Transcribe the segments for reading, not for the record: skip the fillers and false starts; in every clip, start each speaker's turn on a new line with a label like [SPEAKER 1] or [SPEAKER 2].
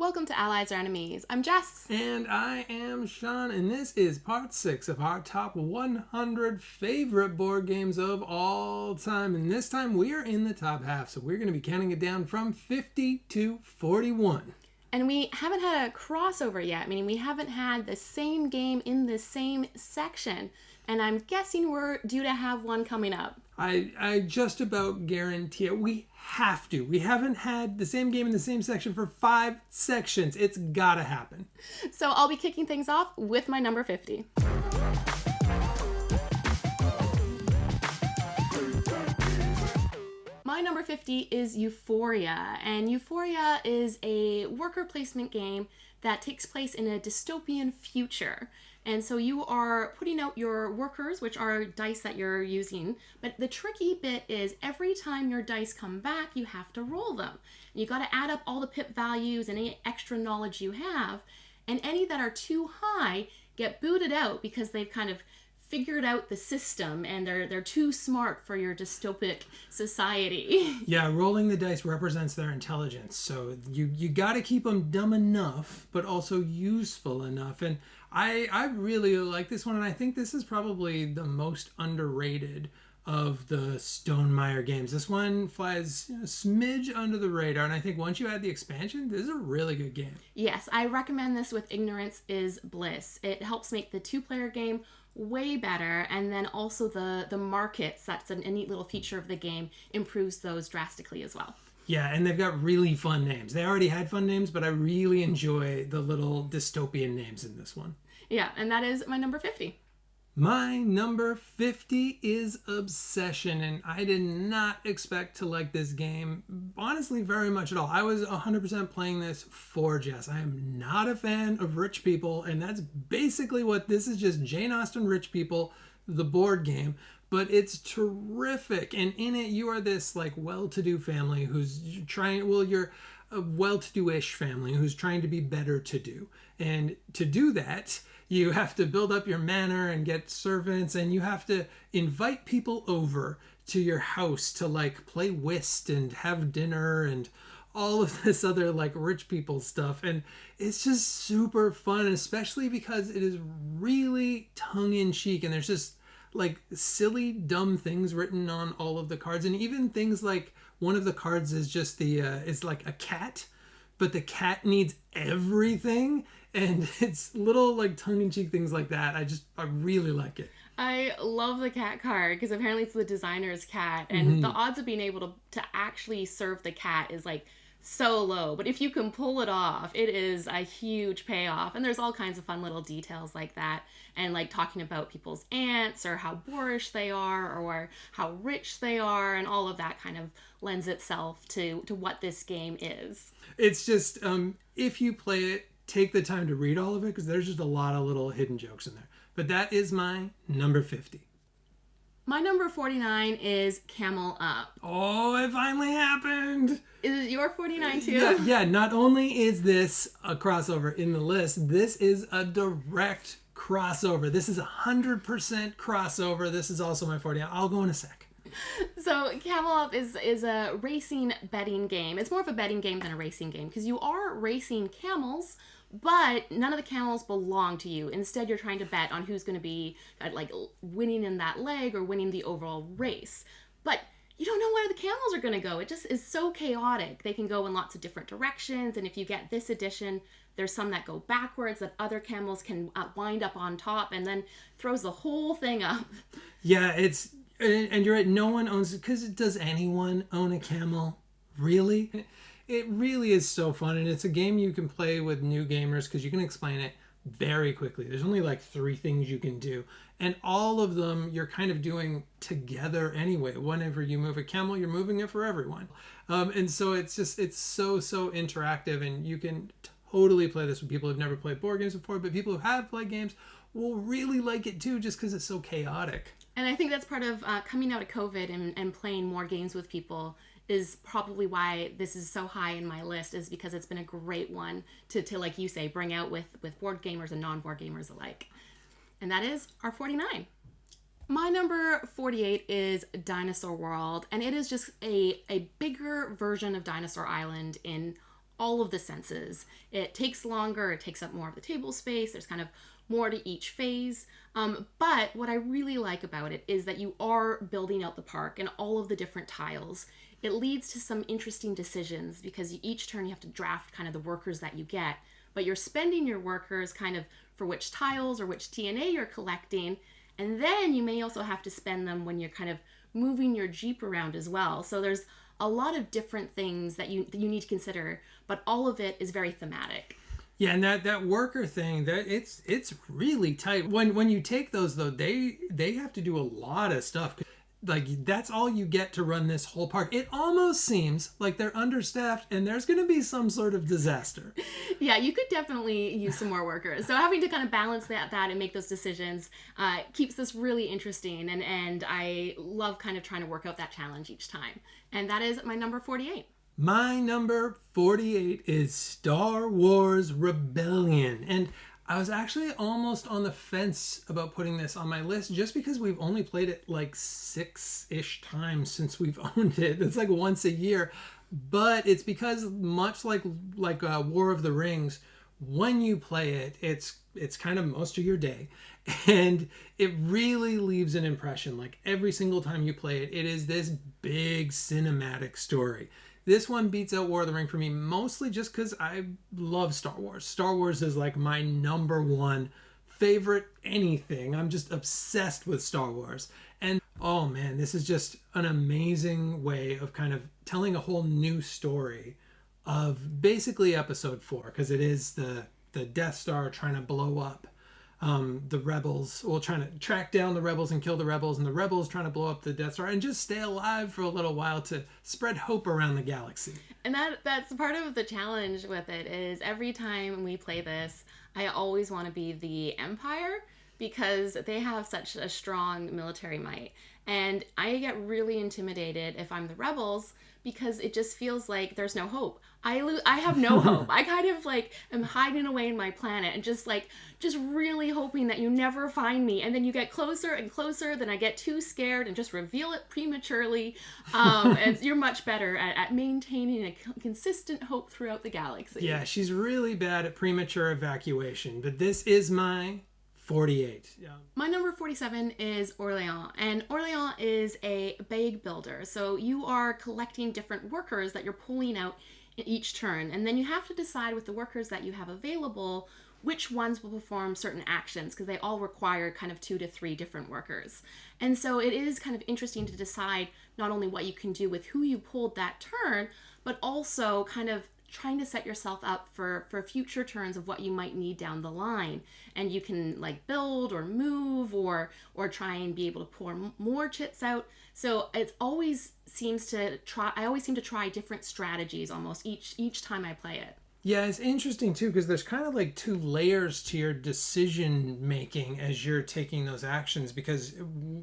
[SPEAKER 1] Welcome to Allies or Enemies. I'm Jess.
[SPEAKER 2] And I am Shawn, and this is part 6 of our top 100 favorite board games of all time. And this time we are in the top half, so we're going to be counting it down from 50 to 41.
[SPEAKER 1] And we haven't had a crossover yet, meaning we haven't had the same game in the same section. And I'm guessing we're due to have one coming up.
[SPEAKER 2] I just about guarantee it. We have to. We haven't had the same game in the same section for 5 sections. It's gotta happen.
[SPEAKER 1] So I'll be kicking things off with my number 50. My number 50 is Euphoria, and Euphoria is a worker placement game that takes place in a dystopian future. And so you are putting out your workers, which are dice that you're using. But the tricky bit is every time your dice come back, you have to roll them. You got to add up all the pip values and any extra knowledge you have. And any that are too high get booted out because they've kind of figured out the system and they're too smart for your dystopic society.
[SPEAKER 2] Yeah, rolling the dice represents their intelligence. So you got to keep them dumb enough, but also useful enough. And I really like this one, and I think this is probably the most underrated of the Stonemaier games. This one flies a smidge under the radar, and I think once you add the expansion, this is a really good game.
[SPEAKER 1] Yes, I recommend this with Ignorance is Bliss. It helps make the 2-player game way better, and then also the markets, that's a neat little feature of the game, improves those drastically as well.
[SPEAKER 2] Yeah, and they've got really fun names. They already had fun names, but I really enjoy the little dystopian names in this one.
[SPEAKER 1] Yeah, and that is my number 50.
[SPEAKER 2] My number 50 is Obsession, and I did not expect to like this game, honestly, very much at all. I was 100% playing this for Jess. I am not a fan of rich people, and that's basically what this is, just Jane Austen Rich People, the board game. But it's terrific, and in it you are this like well-to-do family who's trying, well, you're a well-to-do-ish family who's trying to be better to do. And to do that, you have to build up your manor and get servants, and you have to invite people over to your house to like play whist and have dinner and all of this other like rich people stuff. And it's just super fun, especially because it is really tongue-in-cheek, and there's just like silly dumb things written on all of the cards, and even things like one of the cards is just it's like a cat, but the cat needs everything, and it's little like tongue-in-cheek things like that. I really like it.
[SPEAKER 1] I love the cat card because apparently it's the designer's cat, and the odds of being able to actually serve the cat is like so low, but if you can pull it off, it is a huge payoff. And there's all kinds of fun little details like that, and like talking about people's aunts or how boorish they are or how rich they are, and all of that kind of lends itself to what this game is.
[SPEAKER 2] It's just if you play it, take the time to read all of it, because there's just a lot of little hidden jokes in there. But that is my number 50.
[SPEAKER 1] My number 49 is Camel Up.
[SPEAKER 2] Oh, it finally happened.
[SPEAKER 1] Is it your 49 too?
[SPEAKER 2] Yeah, not only is this a crossover in the list, this is a direct crossover. This is 100% crossover. This is also my 49. I'll go in a sec.
[SPEAKER 1] So Camel Up is a racing betting game. It's more of a betting game than a racing game because you are racing camels, but none of the camels belong to you. Instead, you're trying to bet on who's going to be like winning in that leg or winning the overall race. But you don't know where the camels are going to go. It just is so chaotic. They can go in lots of different directions. And if you get this edition, there's some that go backwards that other camels can wind up on top, and then throws the whole thing up.
[SPEAKER 2] Yeah, and you're right. No one owns it, because does anyone own a camel? Really? It really is so fun, and it's a game you can play with new gamers because you can explain it very quickly. There's only like 3 things you can do, and all of them you're kind of doing together anyway. Whenever you move a camel, you're moving it for everyone. And so it's so interactive, and you can totally play this with people who've never played board games before, but people who have played games will really like it too, just because it's so chaotic.
[SPEAKER 1] And I think that's part of coming out of COVID and playing more games with people is probably why this is so high in my list, is because it's been a great one to like you say, bring out with board gamers and non-board gamers alike. And that is our 49. My number 48 is Dinosaur World, and it is just a bigger version of Dinosaur Island in all of the senses. It takes longer, it takes up more of the table space, there's kind of more to each phase. But what I really like about it is that you are building out the park and all of the different tiles. It leads to some interesting decisions because each turn you have to draft kind of the workers that you get, but you're spending your workers kind of for which tiles or which TNA you're collecting, and then you may also have to spend them when you're kind of moving your Jeep around as well. So there's a lot of different things that you need to consider, but all of it is very thematic.
[SPEAKER 2] Yeah, and that worker thing, that it's really tight. When you take those though, they have to do a lot of stuff. Like, that's all you get to run this whole park. It almost seems like they're understaffed and there's going to be some sort of disaster.
[SPEAKER 1] Yeah, you could definitely use some more workers. So having to kind of balance that and make those decisions keeps this really interesting. And I love kind of trying to work out that challenge each time. And that is my number 48.
[SPEAKER 2] My number 48 is Star Wars Rebellion. And I was actually almost on the fence about putting this on my list just because we've only played it like 6-ish times since we've owned it. It's like once a year. But it's because much like War of the Rings, when you play it, it's kind of most of your day. And it really leaves an impression. Like every single time you play it, it is this big cinematic story. This one beats out War of the Ring for me, mostly just because I love Star Wars. Star Wars is like my number one favorite anything. I'm just obsessed with Star Wars. And oh man, this is just an amazing way of kind of telling a whole new story of basically episode 4, because it is the Death Star trying to blow up the rebels, well, trying to track down the rebels and kill the rebels, and the rebels trying to blow up the Death Star and just stay alive for a little while to spread hope around the galaxy.
[SPEAKER 1] And that's part of the challenge with it is every time we play this, I always want to be the Empire because they have such a strong military might. And I get really intimidated if I'm the rebels because it just feels like there's no hope. I have no hope. I kind of like am hiding away in my planet and just really hoping that you never find me. And then you get closer and closer, then I get too scared and just reveal it prematurely. And you're much better at maintaining a consistent hope throughout the galaxy.
[SPEAKER 2] Yeah, she's really bad at premature evacuation, but this is my 48. Yeah.
[SPEAKER 1] My number 47 is Orleans, and Orleans is a bag builder. So you are collecting different workers that you're pulling out in each turn, and then you have to decide with the workers that you have available which ones will perform certain actions because they all require kind of 2 to 3 different workers. And so it is kind of interesting to decide not only what you can do with who you pulled that turn, but also kind of trying to set yourself up for future turns of what you might need down the line. And you can like build or move or try and be able to pour more chits out. So it always seems to try, I always seem to try different strategies almost each time I play it.
[SPEAKER 2] Yeah, it's interesting too because there's kind of like 2 layers to your decision making as you're taking those actions, because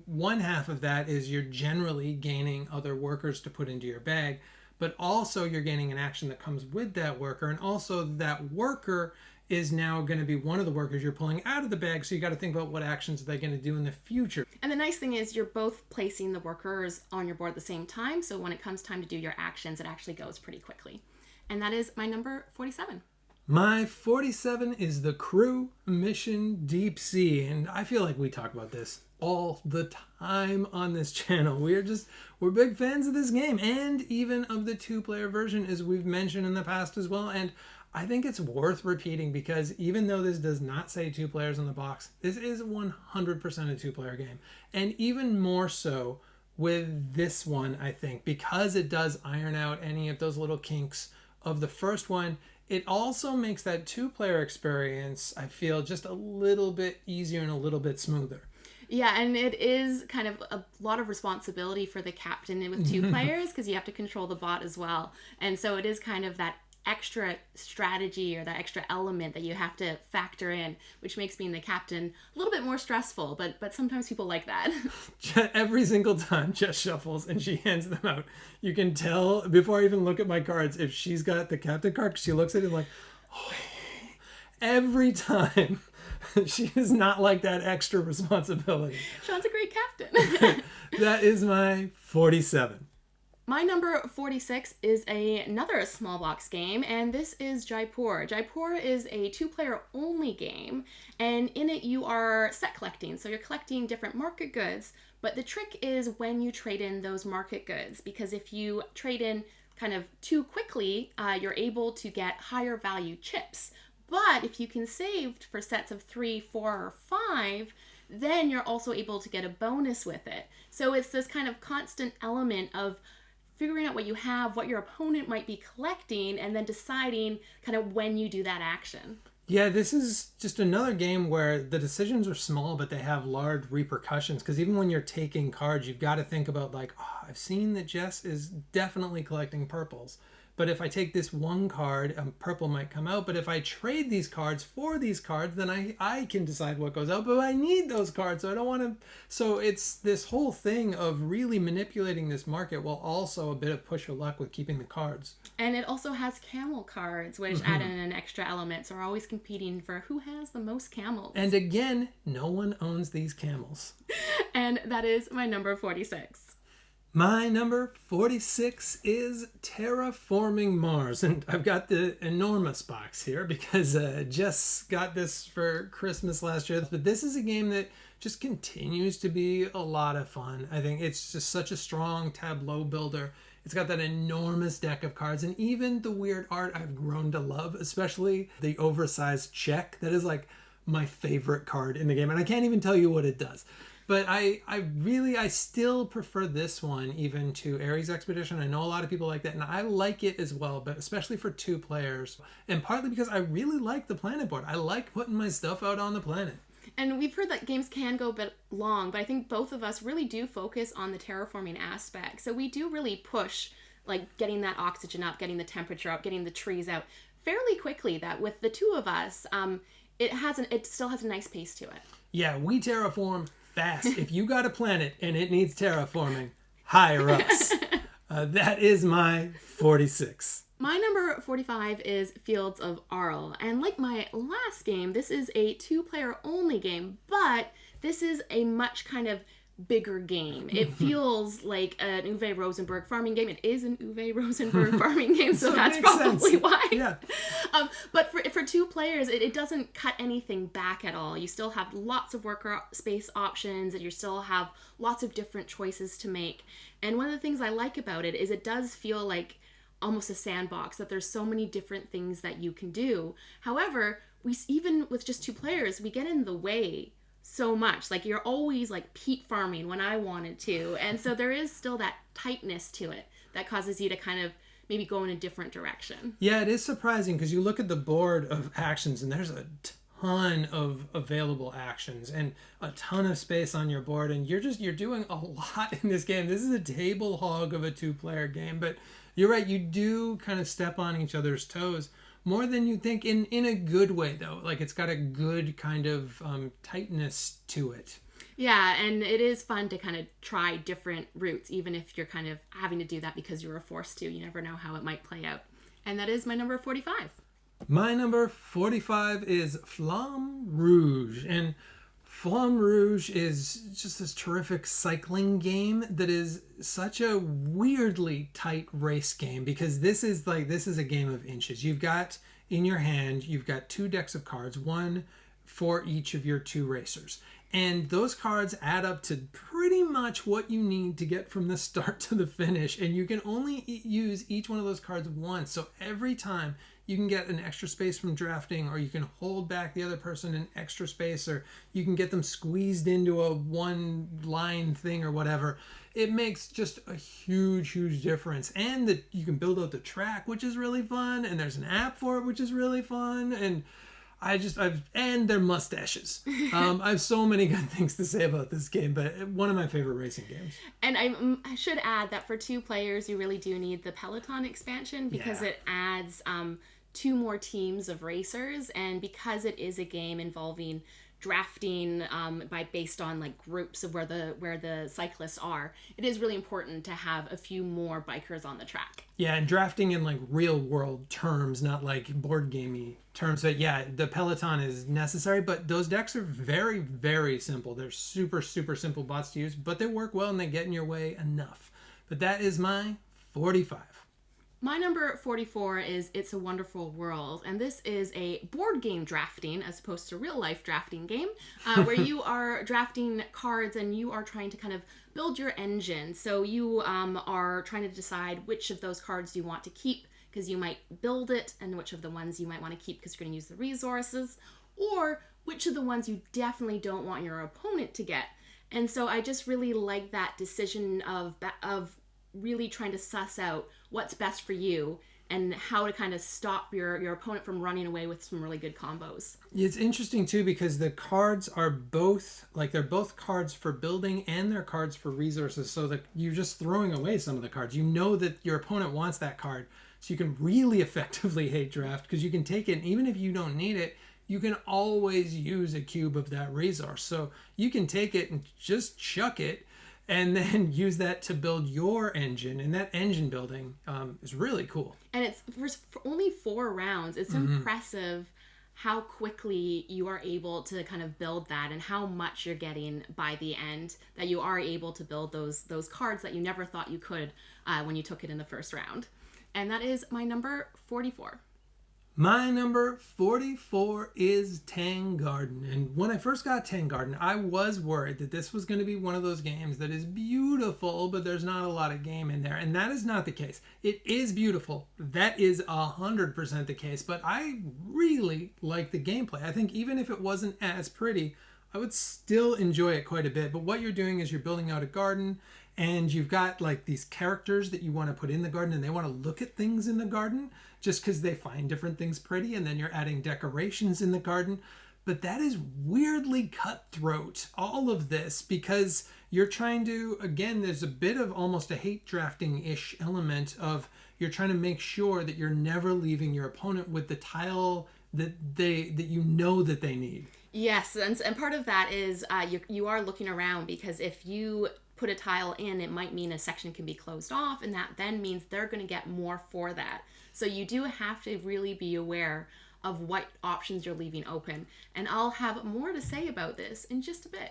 [SPEAKER 2] one half of that is you're generally gaining other workers to put into your bag, but also you're gaining an action that comes with that worker, and also that worker is now going to be one of the workers you're pulling out of the bag, so you got to think about what actions they're going to do in the future.
[SPEAKER 1] And the nice thing is you're both placing the workers on your board at the same time, so when it comes time to do your actions, it actually goes pretty quickly. And that is my number 47.
[SPEAKER 2] My 47 is the Crew Mission Deep Sea, and I feel like we talk about this all the time on this channel. We're big fans of this game, and even of the 2-player version, as we've mentioned in the past as well. And I think it's worth repeating because even though this does not say 2 players on the box, this is 100% a 2-player game. And even more so with this one, I think, because it does iron out any of those little kinks of the first one, it also makes that 2-player experience, I feel, just a little bit easier and a little bit smoother.
[SPEAKER 1] Yeah, and it is kind of a lot of responsibility for the captain with 2 players because you have to control the bot as well. And so it is kind of that extra strategy or that extra element that you have to factor in, which makes being the captain a little bit more stressful, but sometimes people like that.
[SPEAKER 2] Every single time Jess shuffles and she hands them out, you can tell before I even look at my cards if she's got the captain card, because she looks at it like, oh. Every time. She does not like that extra responsibility.
[SPEAKER 1] Shawn's a great captain.
[SPEAKER 2] That is my 47.
[SPEAKER 1] My number 46 is another small box game, and this is Jaipur. Jaipur is a two-player only game, and in it you are set collecting. So you're collecting different market goods, but the trick is when you trade in those market goods, because if you trade in kind of too quickly, you're able to get higher value chips. But if you can save for sets of 3, 4, or 5, then you're also able to get a bonus with it. So it's this kind of constant element of figuring out what you have, what your opponent might be collecting, and then deciding kind of when you do that action.
[SPEAKER 2] Yeah, this is just another game where the decisions are small, but they have large repercussions. Because even when you're taking cards, you've got to think about like, oh, I've seen that Jess is definitely collecting purples. But if I take this one card, purple might come out. But if I trade these cards for these cards, then I can decide what goes out. But I need those cards, so I don't want to. So it's this whole thing of really manipulating this market while also a bit of push of luck with keeping the cards.
[SPEAKER 1] And it also has camel cards, which add in an extra element. So we're always competing for who has the most camels.
[SPEAKER 2] And again, no one owns these camels.
[SPEAKER 1] And that is my number 46.
[SPEAKER 2] My number 46 is Terraforming Mars. And I've got the enormous box here because Jess got this for Christmas last year. But this is a game that just continues to be a lot of fun. I think it's just such a strong tableau builder. It's got that enormous deck of cards, and even the weird art I've grown to love, especially the oversized check. That is like my favorite card in the game, and I can't even tell you what it does. But I still prefer this one even to Ares Expedition. I know a lot of people like that, and I like it as well, but especially for 2 players. And partly because I really like the planet board. I like putting my stuff out on the planet.
[SPEAKER 1] And we've heard that games can go a bit long, but I think both of us really do focus on the terraforming aspect. So we do really push like getting that oxygen up, getting the temperature up, getting the trees out fairly quickly. That with the 2 of us, it still has a nice pace to it.
[SPEAKER 2] Yeah, we terraform fast. If you got a planet and it needs terraforming, hire us. That is my 46.
[SPEAKER 1] My number 45 is Fields of Arle. And like my last game, this is a 2-player only game, but this is a much kind of bigger game. It feels like an Uwe Rosenberg farming game. It is an Uwe Rosenberg farming game, so that's probably why.
[SPEAKER 2] Yeah.
[SPEAKER 1] But for 2 players, it doesn't cut anything back at all. You still have lots of worker space options, and you still have lots of different choices to make. And one of the things I like about it is it does feel like almost a sandbox, that there's so many different things that you can do. However, even with just 2 players, we get in the way so much. Like you're always like peat farming when I wanted to. And so there is still that tightness to it that causes you to kind of maybe go in a different direction.
[SPEAKER 2] Yeah, it is surprising because you look at the board of actions and there's a ton of available actions and a ton of space on your board, and you're doing a lot in this game. This is a table hog of a 2-player game, but you're right, you do kind of step on each other's toes more than you think in a good way, though. Like it's got a good kind of tightness to it.
[SPEAKER 1] Yeah, and it is fun to kind of try different routes, even if you're kind of having to do that because you were forced to. You never know how it might play out. And that is my number 45.
[SPEAKER 2] My number 45 is Flamme Rouge. And Flamme Rouge is just this terrific cycling game that is such a weirdly tight race game, because this is a game of inches. You've got in your hand, you've got 2 decks of cards, one for each of your 2 racers. And those cards add up to pretty much what you need to get from the start to the finish. And you can only use each one of those cards once. So every time you can get an extra space from drafting, or you can hold back the other person an extra space, or you can get them squeezed into a 1-line thing or whatever. It makes just a huge, huge difference. And that you can build out the track, which is really fun. And there's an app for it, which is really fun. And and their mustaches. I have so many good things to say about this game, but one of my favorite racing games.
[SPEAKER 1] And I should add that for 2 players, you really do need the Peloton expansion because it adds 2 more teams of racers, and because it is a game involving drafting based on like groups of where the cyclists are, it is really important to have a few more bikers on the track.
[SPEAKER 2] Yeah, and drafting in like real world terms, not like board gamey terms. But yeah, the Peloton is necessary, but those decks are very, very simple. They're super, super simple bots to use, but they work well and they get in your way enough. But that is my 45.
[SPEAKER 1] My number 44 is It's a Wonderful World, and this is a board game drafting as opposed to real life drafting game where you are drafting cards and you are trying to kind of build your engine. So you are trying to decide which of those cards you want to keep because you might build it, and which of the ones you might want to keep because you're going to use the resources, or which of the ones you definitely don't want your opponent to get. And so I just really like that decision of really trying to suss out what's best for you and how to kind of stop your opponent from running away with some really good combos.
[SPEAKER 2] It's interesting too because the cards are both they're both cards for building and they're cards for resources, so that you're just throwing away some of the cards. You know that your opponent wants that card, so you can really effectively hate draft because you can take it, and even if you don't need it, you can always use a cube of that resource. So you can take it and just chuck it and then use that to build your engine, and that engine building is really cool.
[SPEAKER 1] And it's for only 4 rounds. It's impressive how quickly you are able to kind of build that and how much you're getting by the end, that you are able to build those cards that you never thought you could when you took it in the first round. And that is my number 44.
[SPEAKER 2] My number 44 is Tang Garden. And when I first got Tang Garden, I was worried that this was going to be one of those games that is beautiful, but there's not a lot of game in there. And that is not the case. It is beautiful. That is 100% the case. But I really like the gameplay. I think even if it wasn't as pretty, I would still enjoy it quite a bit. But what you're doing is you're building out a garden, and you've got like these characters that you want to put in the garden, and they want to look at things in the garden just because they find different things pretty, and then you're adding decorations in the garden. But that is weirdly cutthroat, all of this, because you're trying to, again, there's a bit of almost a hate drafting-ish element of you're trying to make sure that you're never leaving your opponent with the tile that you know that they need.
[SPEAKER 1] Yes, and part of that is you are looking around, because if you put a tile in, it might mean a section can be closed off, and that then means they're going to get more for that. So you do have to really be aware of what options you're leaving open. And I'll have more to say about this in just a bit.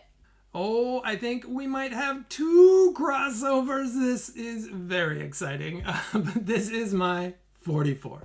[SPEAKER 2] Oh, I think we might have 2 crossovers. This is very exciting. But this is my 44.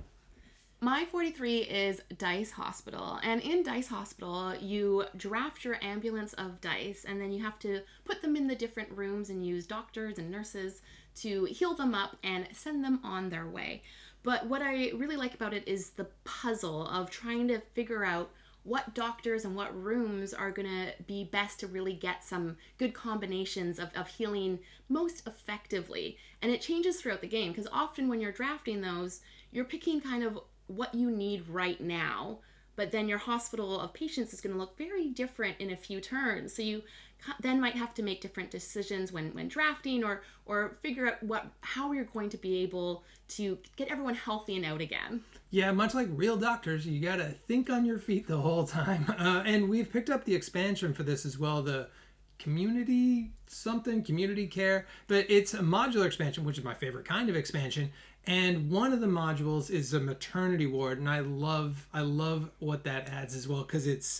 [SPEAKER 1] My 43 is Dice Hospital. And in Dice Hospital, you draft your ambulance of dice, and then you have to put them in the different rooms and use doctors and nurses to heal them up and send them on their way. But what I really like about it is the puzzle of trying to figure out what doctors and what rooms are going to be best to really get some good combinations of healing most effectively. And it changes throughout the game, because often when you're drafting those, you're picking kind of what you need right now, but then your hospital of patients is going to look very different in a few turns. So you then might have to make different decisions when drafting, or figure out how you're going to be able to get everyone healthy and out again.
[SPEAKER 2] Yeah, much like real doctors, you got to think on your feet the whole time. And we've picked up the expansion for this as well, the community care, but it's a modular expansion, which is my favorite kind of expansion. And one of the modules is a maternity ward, and I love what that adds as well, because it's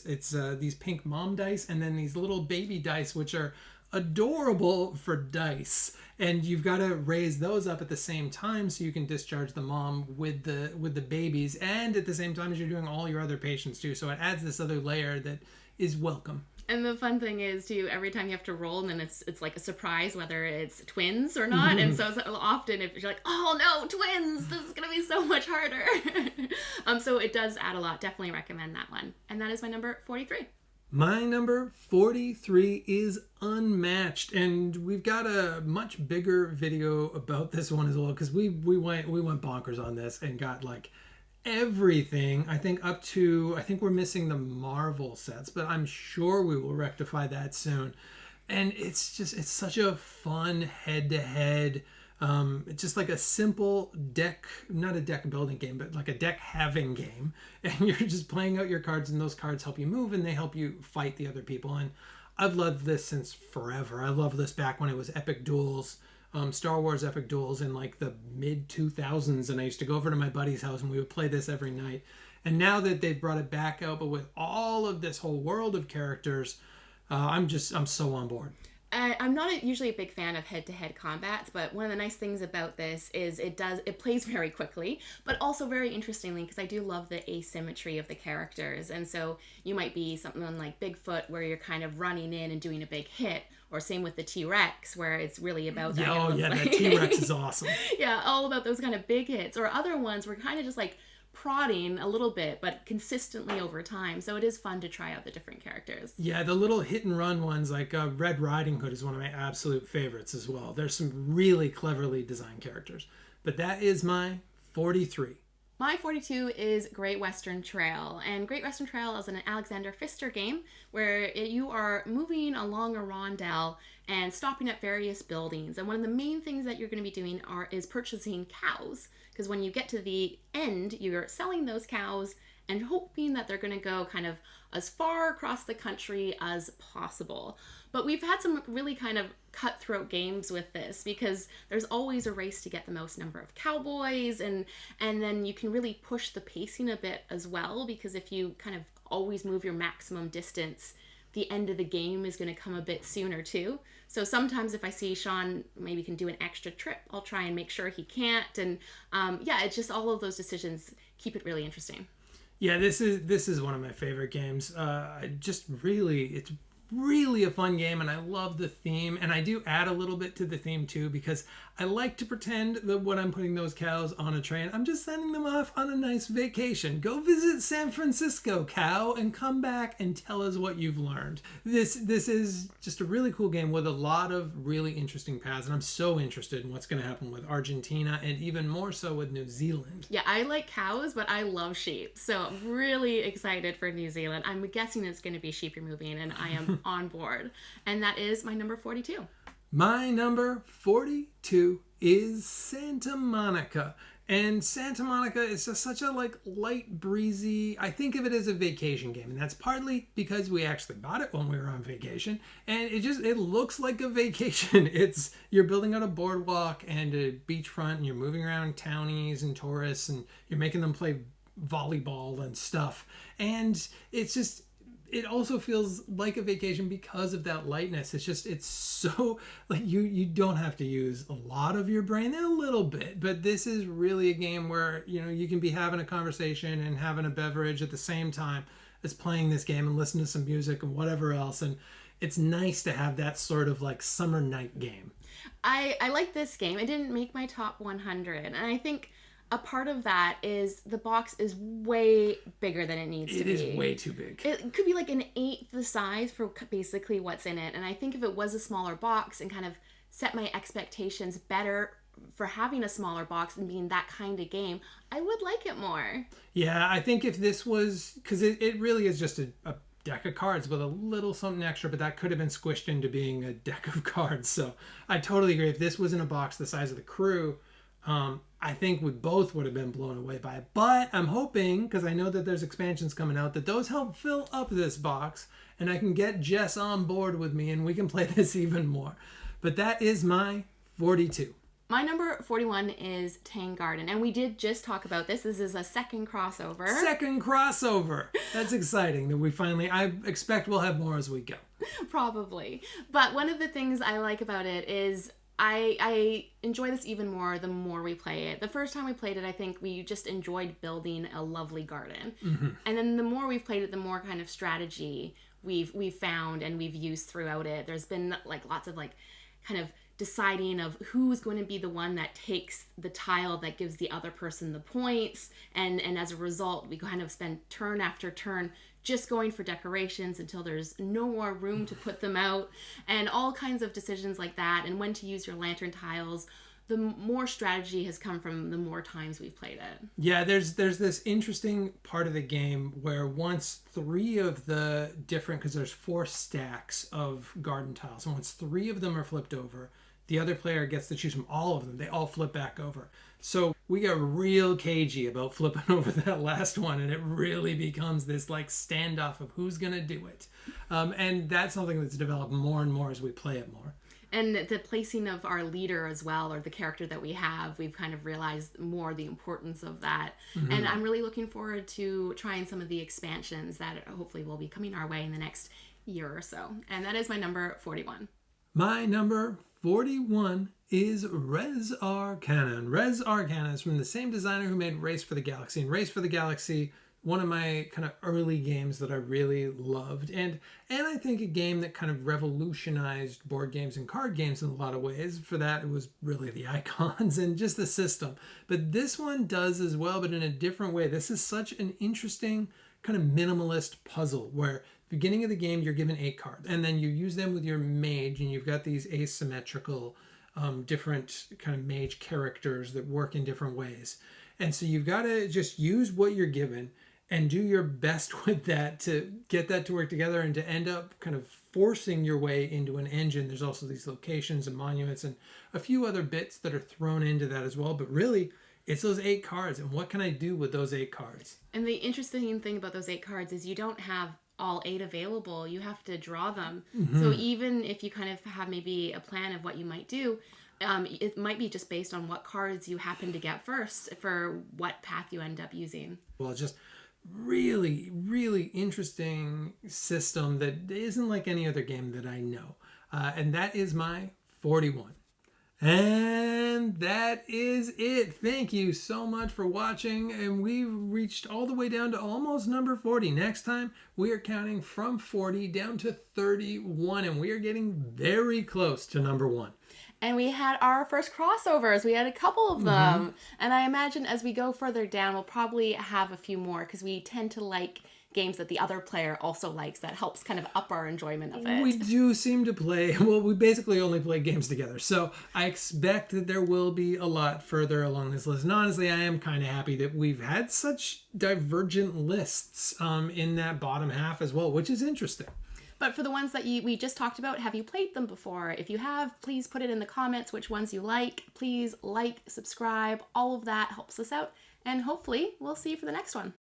[SPEAKER 2] these pink mom dice and then these little baby dice, which are adorable for dice, and you've got to raise those up at the same time so you can discharge the mom with the babies, and at the same time as you're doing all your other patients too. So it adds this other layer that is welcome.
[SPEAKER 1] And the fun thing is, too, every time you have to roll, and then it's like a surprise whether it's twins or not. And so often if you're like, oh no, twins, this is going to be so much harder. So it does add a lot. Definitely recommend that one. And that is my number 43.
[SPEAKER 2] My number 43 is Unmatched, and we've got a much bigger video about this one as well, because we went bonkers on this and got like everything. I think we're missing the Marvel sets, but I'm sure we will rectify that soon. And it's such a fun head-to-head, just like a simple deck, not a deck building game, but like a deck having game. And you're just playing out your cards, and those cards help you move, and they help you fight the other people. And I've loved this since forever. I loved this back when it was Epic Duels, Star Wars Epic Duels in like the mid 2000s, and I used to go over to my buddy's house and we would play this every night. And now that they've brought it back out, but with all of this whole world of characters, I'm so on board.
[SPEAKER 1] I'm not usually a big fan of head-to-head combats, but one of the nice things about this is it plays very quickly, but also very interestingly because I do love the asymmetry of the characters. And so you might be something like Bigfoot where you're kind of running in and doing a big hit, or same with the T-Rex where it's really about that.
[SPEAKER 2] Oh yeah, that T-Rex is awesome.
[SPEAKER 1] Yeah, all about those kind of big hits, or other ones where kind of just like prodding a little bit but consistently over time, so it is fun to try out the different characters.
[SPEAKER 2] Yeah, the little hit and run ones like Red Riding Hood is one of my absolute favorites as well. There's some really cleverly designed characters, but that is my 43.
[SPEAKER 1] My 42 is Great Western Trail, and Great Western Trail is an Alexander Pfister game where you are moving along a rondel and stopping at various buildings. And one of the main things that you're going to be doing is purchasing cows, because when you get to the end, you're selling those cows and hoping that they're going to go kind of as far across the country as possible. But we've had some really kind of cutthroat games with this because there's always a race to get the most number of cowboys, and then you can really push the pacing a bit as well, because if you kind of always move your maximum distance, the end of the game is going to come a bit sooner too. So sometimes if I see Shawn maybe can do an extra trip, I'll try and make sure he can't. And yeah, it's just all of those decisions keep it really interesting.
[SPEAKER 2] Yeah, this is one of my favorite games. It's really a fun game, and I love the theme, and I do add a little bit to the theme too, because I like to pretend that when I'm putting those cows on a train, I'm just sending them off on a nice vacation. Go visit San Francisco, cow, and come back and tell us what you've learned. This is just a really cool game with a lot of really interesting paths, and I'm so interested in what's going to happen with Argentina, and even more so with New Zealand.
[SPEAKER 1] Yeah, I like cows, but I love sheep, so I'm really excited for New Zealand. I'm guessing it's going to be sheep you're moving, and I am on board. And that is my number 42.
[SPEAKER 2] My number 42 is Santa Monica. And Santa Monica is just such a light, breezy, I think of it as a vacation game. And that's partly because we actually bought it when we were on vacation. And it looks like a vacation. You're building out a boardwalk and a beachfront, and you're moving around townies and tourists, and you're making them play volleyball and stuff. And it also feels like a vacation because of that lightness. It's so you don't have to use a lot of your brain, a little bit, but this is really a game where you can be having a conversation and having a beverage at the same time as playing this game and listen to some music and whatever else. And it's nice to have that sort of summer night game.
[SPEAKER 1] I like this game. It didn't make my top 100, and I think a part of that is the box is way bigger than it needs to be.
[SPEAKER 2] It is way too big.
[SPEAKER 1] It could be like an eighth the size for basically what's in it. And I think if it was a smaller box and kind of set my expectations better for having a smaller box and being that kind of game, I would like it more.
[SPEAKER 2] Yeah, I think if this was, because it really is just a deck of cards with a little something extra, but that could have been squished into being a deck of cards. So I totally agree. If this was in a box the size of the Crew, I think we both would have been blown away by it. But I'm hoping, because I know that there's expansions coming out, that those help fill up this box and I can get Jess on board with me and we can play this even more. But that is my 42.
[SPEAKER 1] My number 41 is Tang Garden, and we did just talk about this. This is a second crossover.
[SPEAKER 2] Second crossover! That's exciting that I expect we'll have more as we go.
[SPEAKER 1] Probably. But one of the things I like about it is I enjoy this even more the more we play it. The first time we played it, I think we just enjoyed building a lovely garden. Mm-hmm. And then the more we've played it, the more kind of strategy we've found and we've used throughout it. There's been lots of kind of deciding of who's going to be the one that takes the tile that gives the other person the points. And as a result, we kind of spend turn after turn just going for decorations until there's no more room to put them out, and all kinds of decisions like that, and when to use your lantern tiles. The more strategy has come from the more times we've played it. Yeah,
[SPEAKER 2] there's this interesting part of the game where once three of the different, because there's 4 stacks of garden tiles, and once 3 of them are flipped over, the other player gets to choose from all of them. They all flip back over. So we got real cagey about flipping over that last one, and it really becomes this standoff of who's going to do it. And that's something that's developed more and more as we play it more.
[SPEAKER 1] And the placing of our leader as well, or the character that we have, we've kind of realized more the importance of that. Mm-hmm. And I'm really looking forward to trying some of the expansions that hopefully will be coming our way in the next year or so. And that is my number 41.
[SPEAKER 2] My number 41 is Res Arcana. And Res Arcana is from the same designer who made Race for the Galaxy. And Race for the Galaxy, one of my kind of early games that I really loved. And I think a game that kind of revolutionized board games and card games in a lot of ways. For that, it was really the icons and just the system. But this one does as well, but in a different way. This is such an interesting kind of minimalist puzzle where beginning of the game you're given 8 cards and then you use them with your mage, and you've got these asymmetrical different kind of mage characters that work in different ways. And so you've got to just use what you're given and do your best with that to get that to work together and to end up kind of forcing your way into an engine. There's also these locations and monuments and a few other bits that are thrown into that as well. But really, it's those 8 cards, and what can I do with those 8 cards?
[SPEAKER 1] And the interesting thing about those 8 cards is you don't have all 8 available. You have to draw them. Mm-hmm. So even if you kind of have maybe a plan of what you might do, it might be just based on what cards you happen to get first for what path you end up using.
[SPEAKER 2] Well, just really, really interesting system that isn't like any other game that I know. And that is my 41. And that is it. Thank you so much for watching. And we've reached all the way down to almost number 40. Next time, we are counting from 40 down to 31. And we are getting very close to number 1.
[SPEAKER 1] And we had our first crossovers. We had a couple of them. Mm-hmm. And I imagine as we go further down, we'll probably have a few more because we tend to like games that the other player also likes. That helps kind of up our enjoyment of it.
[SPEAKER 2] We do seem to play, well, we basically only play games together. So I expect that there will be a lot further along this list. And honestly, I am kind of happy that we've had such divergent lists in that bottom half as well, which is interesting.
[SPEAKER 1] But for the ones that we just talked about, have you played them before? If you have, please put it in the comments which ones you like. Please like, subscribe. All of that helps us out. And hopefully, we'll see you for the next one.